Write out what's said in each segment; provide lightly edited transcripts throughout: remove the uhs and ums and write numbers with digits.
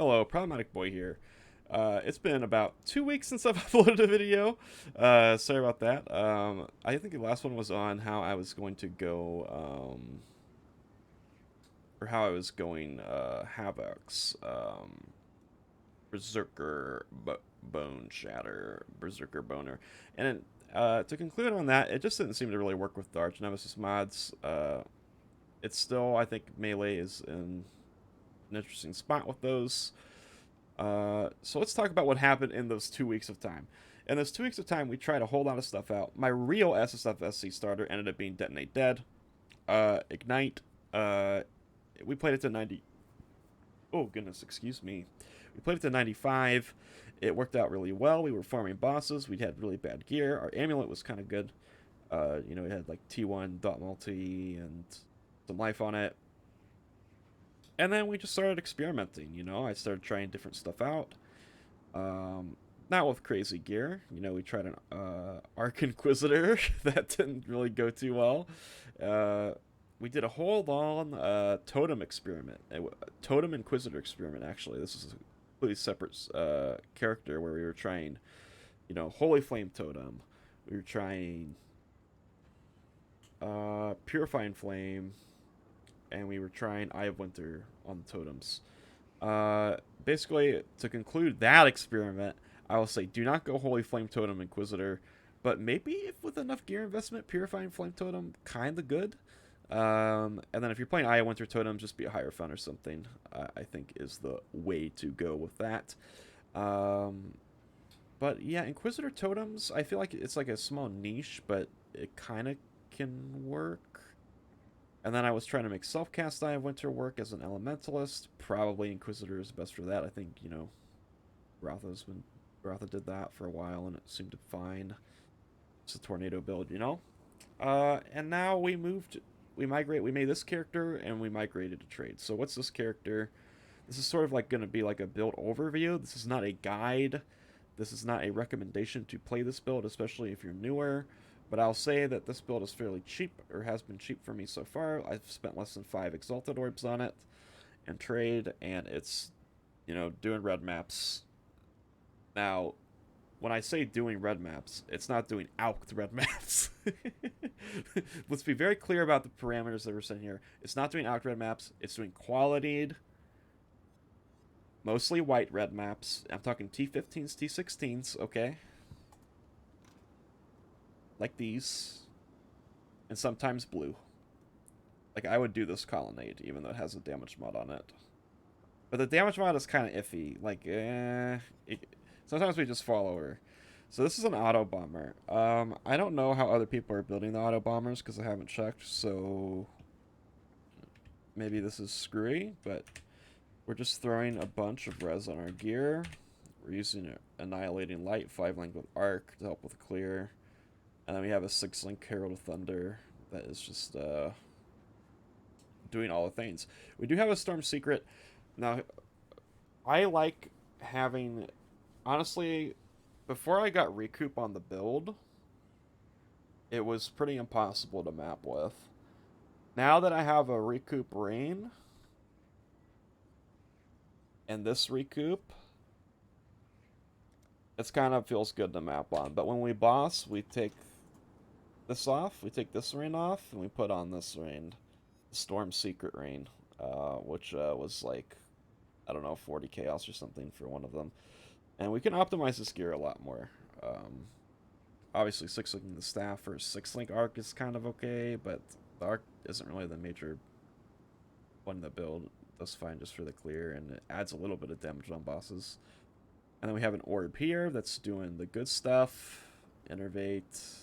Hello, Problematic Boy here. It's been about 2 weeks since I've uploaded a video. Sorry about that. I think the last one was on how I was going to go, or how I was going Havoc's Berserker Bone Shatter, Berserker Boner. And to conclude on that, it just didn't seem to really work with the Archnemesis mods. It's still, I think, Melee is in an interesting spot with those. So let's talk about what happened in those 2 weeks of time. In those 2 weeks of time, we tried a whole lot of stuff out. My real SSFSC starter ended up being Detonate Dead. Ignite. We played it to 90. Oh, goodness, excuse me. We played it to 95. It worked out really well. We were farming bosses. We had really bad gear. Our amulet was kind of good. It had like T1 dot multi and some life on it. And then we just started experimenting, I started trying different stuff out. Not with crazy gear. We tried an Arch Inquisitor. That didn't really go too well. We did a whole long Totem experiment. Totem Inquisitor experiment, actually. This is a completely separate character where we were trying, Holy Flame Totem. We were trying Purifying Flame. And we were trying Eye of Winter on the totems. Basically, to conclude that experiment, I will say do not go Holy Flame Totem Inquisitor, but maybe if with enough gear investment, Purifying Flame Totem, kind of good. And then if you're playing Eye of Winter Totem, just be a Hierophant or something, I think is the way to go with that. But yeah, Inquisitor Totems, I feel like it's like a small niche, but it kind of can work. And then I was trying to make self-cast Eye of Winter work as an Elementalist. Probably Inquisitor is best for that. I think, Ratha did that for a while and it seemed fine. It's a tornado build, And now we made this character and we migrated to trade. So what's this character? This is sort of like going to be like a build overview. This is not a guide. This is not a recommendation to play this build, especially if you're newer. But I'll say that this build is fairly cheap, or has been cheap for me so far. I've spent less than 5 Exalted Orbs on it and trade, and it's, doing red maps. Now, when I say doing red maps, it's not doing out red maps. Let's be very clear about the parameters that we're setting here. It's not doing out red maps. It's doing qualityed, mostly white red maps. I'm talking T15s, T16s, okay? Like these, and sometimes blue. Like, I would do this Colonnade, even though it has a damage mod on it. But the damage mod is kind of iffy. Like, sometimes we just fall over. So this is an auto bomber. I don't know how other people are building the auto bombers, because I haven't checked, so maybe this is screwy, but we're just throwing a bunch of res on our gear. We're using Annihilating Light, 5-link with Arc to help with clear. And then we have a 6-link Herald of Thunder that is just doing all the things. We do have a Storm Secret. Now, I like having... Honestly, before I got Recoup on the build, it was pretty impossible to map with. Now that I have a Recoup Rain and this Recoup, it kind of feels good to map on. But when we boss, we take this off, we take this rain off, and we put on this rain, Storm Secret Rain, which was like, I don't know, 40 chaos or something for one of them. And we can optimize this gear a lot more. Obviously, 6-linking the staff for 6-link arc is kind of okay, but the arc isn't really the major one in the build. That's fine just for the clear, and it adds a little bit of damage on bosses. And then we have an orb here that's doing the good stuff. Innervate,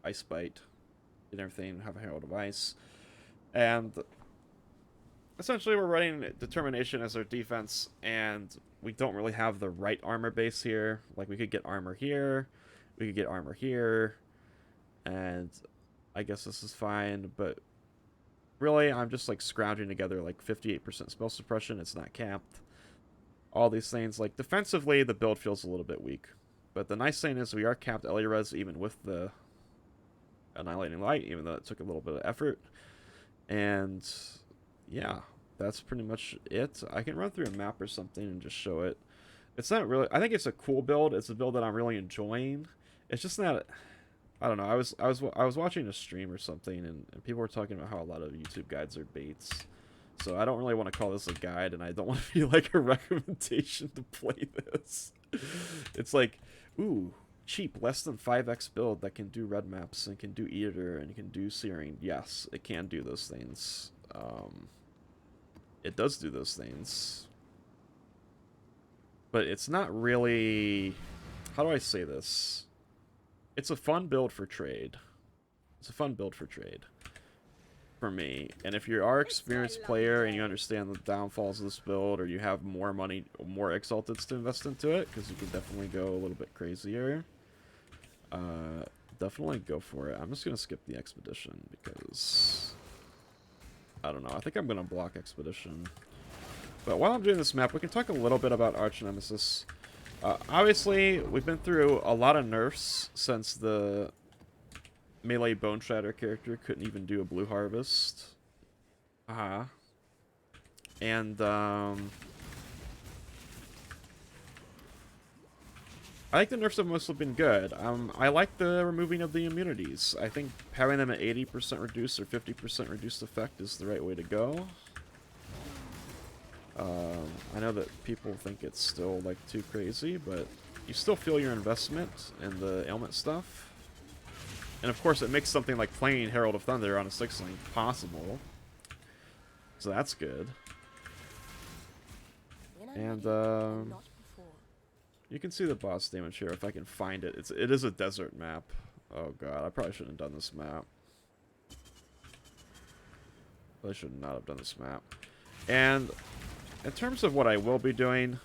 Ice Bite, and everything. Have a Herald of Ice. And essentially we're running Determination as our defense, and we don't really have the right armor base here. Like, we could get armor here, we could get armor here, and I guess this is fine, but really I'm just like scrounging together like 58% spell suppression. It's not capped. All these things, like defensively the build feels a little bit weak, but the nice thing is we are capped Res even with the Annihilating Light, even though it took a little bit of effort. And yeah, that's pretty much it. I can run through a map or something and just show it. It's not really. I think it's a cool build. It's a build that I'm really enjoying. It's just not. I don't know. I was watching a stream or something, and people were talking about how a lot of YouTube guides are baits. So I don't really want to call this a guide, and I don't want to feel like a recommendation to play this. It's like, ooh, cheap, less than 5x build that can do red maps and can do Eater and can do Searing. Yes, it can do those things. It does do those things. But it's not really... How do I say this? It's a fun build for trade. It's a fun build for trade. For me. And if you are an experienced player and you understand the downfalls of this build, or you have more money, more exalteds to invest into it, because you can definitely go a little bit crazier, definitely go for it. I'm just going to skip the expedition because... I don't know. I think I'm going to block expedition. But while I'm doing this map, we can talk a little bit about Archnemesis. Obviously, we've been through a lot of nerfs since the melee Bone Shatter character couldn't even do a blue harvest. And, I think the nerfs have mostly been good. I like the removing of the immunities. I think having them at 80% reduced or 50% reduced effect is the right way to go. I know that people think it's still, like, too crazy, but you still feel your investment in the ailment stuff. And of course, it makes something like playing Herald of Thunder on a 6-link possible. So that's good. And, you can see the boss damage here if I can find it. It is a desert map. Oh god, I probably shouldn't have done this map. I should not have done this map. And in terms of what I will be doing,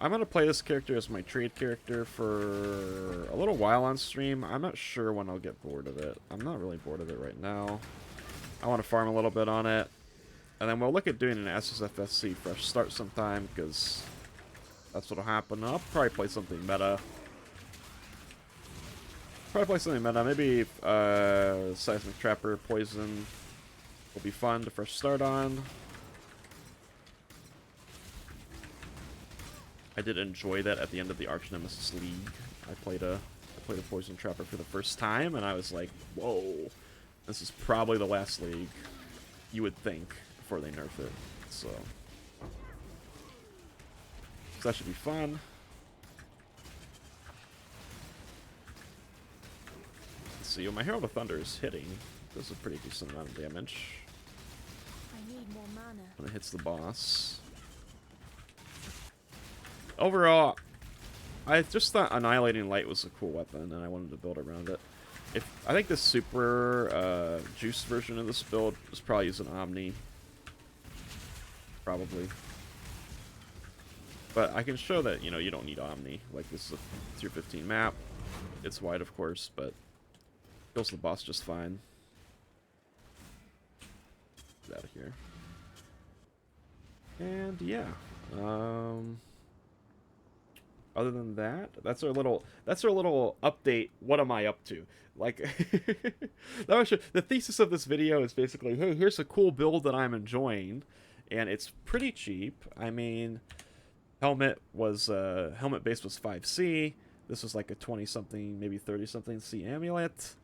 I'm going to play this character as my trade character for a little while on stream. I'm not sure when I'll get bored of it. I'm not really bored of it right now. I want to farm a little bit on it. And then we'll look at doing an SSFSC fresh start sometime, because that's what'll happen. I'll probably play something meta. Maybe Seismic Trapper Poison will be fun to fresh start on. I did enjoy that at the end of the Archnemesis League. I played a Poison Trapper for the first time, and I was like, whoa, this is probably the last league, you would think, before they nerf it. So that should be fun. Let's see, my Herald of Thunder is hitting. Does a pretty decent amount of damage. I need more mana. When it hits the boss. Overall, I just thought Annihilating Light was a cool weapon, and I wanted to build around it. I think the super juice version of this build is probably using Omni. Probably. But I can show that, you know, you don't need Omni. Like, this is a tier 15 map. It's wide, of course, but kills the boss just fine. Get out of here. And yeah. Other than that, that's our little update. What am I up to? Like, the thesis of this video is basically, hey, here's a cool build that I'm enjoying, and it's pretty cheap. I mean, helmet base was 5C. This was like a 20-something, maybe 30-something C amulet.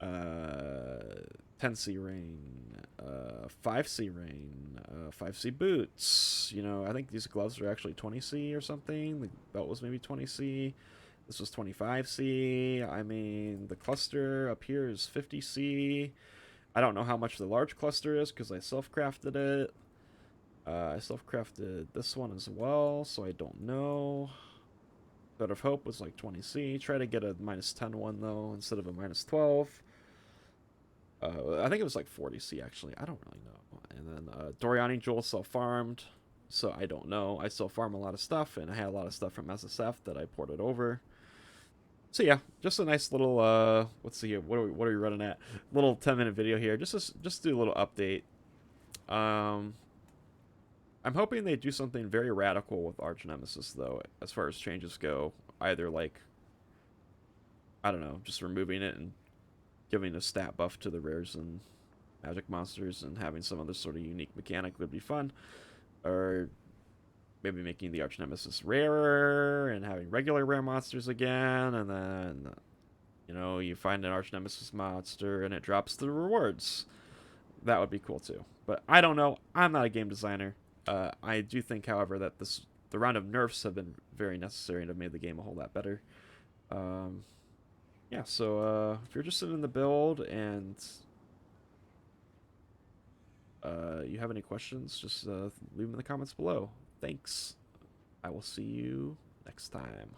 10C rain, 5C rain, 5C boots. You know, I think these gloves are actually 20C or something. The belt was maybe 20C. This was 25C. I mean, the cluster up here is 50C. I don't know how much the large cluster is because I self-crafted it. I self-crafted this one as well, so I don't know. Thread of Hope was like 20C. Try to get a -10 one, though, instead of a -12. I think it was like 40C, actually. I don't really know. And then Doriani Jewel self-farmed, so I don't know. I still farm a lot of stuff, and I had a lot of stuff from SSF that I ported over. So yeah, just a nice little, let's see here. What are we running at? Little 10-minute video here. Just do a little update. I'm hoping they do something very radical with Archnemesis, though, as far as changes go. Either, like, I don't know, just removing it and giving a stat buff to the rares and magic monsters and having some other sort of unique mechanic would be fun. Or maybe making the Archnemesis rarer and having regular rare monsters again, and then you find an Archnemesis monster and it drops the rewards. That would be cool too. But I don't know. I'm not a game designer. I do think, however, that the round of nerfs have been very necessary and have made the game a whole lot better. Um, yeah, so if you're interested in the build and you have any questions, just leave them in the comments below. Thanks. I will see you next time.